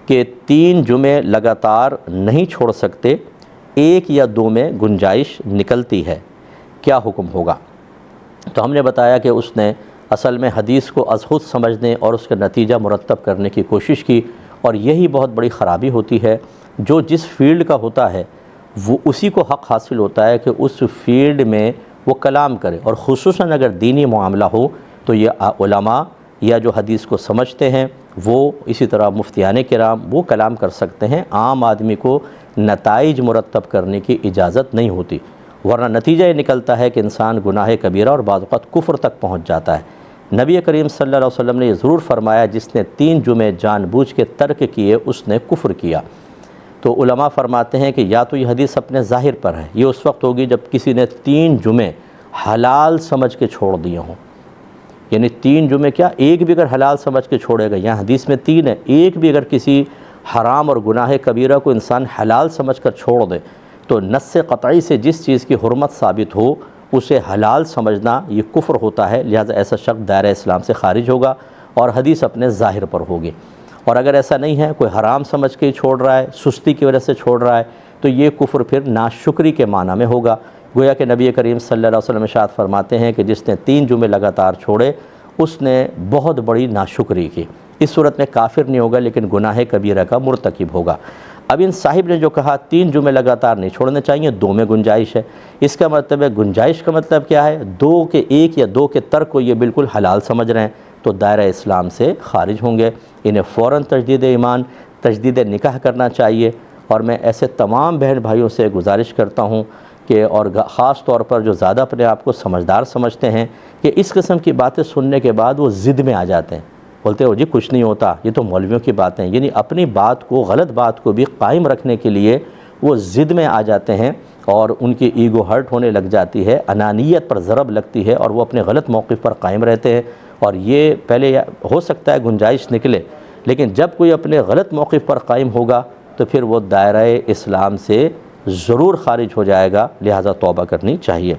کہ 3 جمعے لگاتار نہیں چھوڑ سکتے، 1 یا 2 میں گنجائش نکلتی ہے، کیا حکم ہوگا؟ تو ہم نے بتایا کہ اس نے اصل میں حدیث کو از خود سمجھنے اور اس کا نتیجہ مرتب کرنے کی کوشش کی، اور یہی بہت بڑی خرابی ہوتی ہے۔ جو جس فیلڈ کا ہوتا ہے وہ اسی کو حق حاصل ہوتا ہے کہ اس فیلڈ میں وہ کلام کرے، اور خصوصاً اگر دینی معاملہ ہو تو یہ علماء یا جو حدیث کو سمجھتے ہیں وہ، اسی طرح مفتیان کرام، وہ کلام کر سکتے ہیں۔ عام آدمی کو نتائج مرتب کرنے کی اجازت نہیں ہوتی، ورنہ نتیجہ یہ نکلتا ہے کہ انسان گناہ کبیرہ اور بعض اوقات کفر تک پہنچ جاتا ہے۔ نبی کریم صلی اللہ علیہ وسلم نے یہ ضرور فرمایا، جس نے 3 جمعے جان بوجھ کے ترک کیے اس نے کفر کیا۔ تو علماء فرماتے ہیں کہ یا تو یہ حدیث اپنے ظاہر پر ہے، یہ اس وقت ہوگی جب کسی نے 3 جمعے حلال سمجھ کے چھوڑ دیے ہوں، یعنی 3 جمعے کیا، ایک بھی اگر حلال سمجھ کے چھوڑے گا، یہاں حدیث میں 3 ہے، ایک بھی اگر کسی حرام اور گناہ کبیرہ کو انسان حلال سمجھ کر چھوڑ دے تو نص قطعی سے جس چیز کی حرمت ثابت ہو اسے حلال سمجھنا یہ کفر ہوتا ہے، لہذا ایسا شخص دائرہ اسلام سے خارج ہوگا اور حدیث اپنے ظاہر پر ہوگی۔ اور اگر ایسا نہیں ہے، کوئی حرام سمجھ کے چھوڑ رہا ہے، سستی کی وجہ سے چھوڑ رہا ہے، تو یہ کفر پھر ناشکری کے معنی میں ہوگا۔ گویا کہ نبی کریم صلی اللہ علیہ وسلم ارشاد فرماتے ہیں کہ جس نے 3 جمعے لگاتار چھوڑے اس نے بہت بڑی ناشکری کی۔ اس صورت میں کافر نہیں ہوگا لیکن گناہ کبیرہ کا مرتکب ہوگا۔ اب ان صاحب نے جو کہا 3 جمعے لگاتار نہیں چھوڑنے چاہیے، 2 میں گنجائش ہے، اس کا مطلب ہے گنجائش کا مطلب کیا ہے؟ 2 کے 1 یا 2 کے ترک کو یہ بالکل حلال سمجھ رہے ہیں تو دائرہ اسلام سے خارج ہوں گے۔ انہیں فوراً تجدید ایمان، تجدید نکاح کرنا چاہیے۔ اور میں ایسے تمام بہن بھائیوں سے گزارش کرتا ہوں کہ، اور خاص طور پر جو زیادہ اپنے آپ کو سمجھدار سمجھتے ہیں، کہ اس قسم کی باتیں سننے کے بعد وہ ضد میں آ جاتے ہیں، بولتے ہو جی کچھ نہیں ہوتا، یہ تو مولویوں کی باتیں ہیں، یعنی اپنی بات کو، غلط بات کو بھی قائم رکھنے کے لیے وہ ضد میں آ جاتے ہیں اور ان کی ایگو ہرٹ ہونے لگ جاتی ہے، انانیت پر ضرب لگتی ہے اور وہ اپنے غلط موقف پر قائم رہتے ہیں۔ اور یہ پہلے ہو سکتا ہے گنجائش نکلے، لیکن جب کوئی اپنے غلط موقف پر قائم ہوگا تو پھر وہ دائرہ اسلام سے ضرور خارج ہو جائے گا، لہذا توبہ کرنی چاہیے۔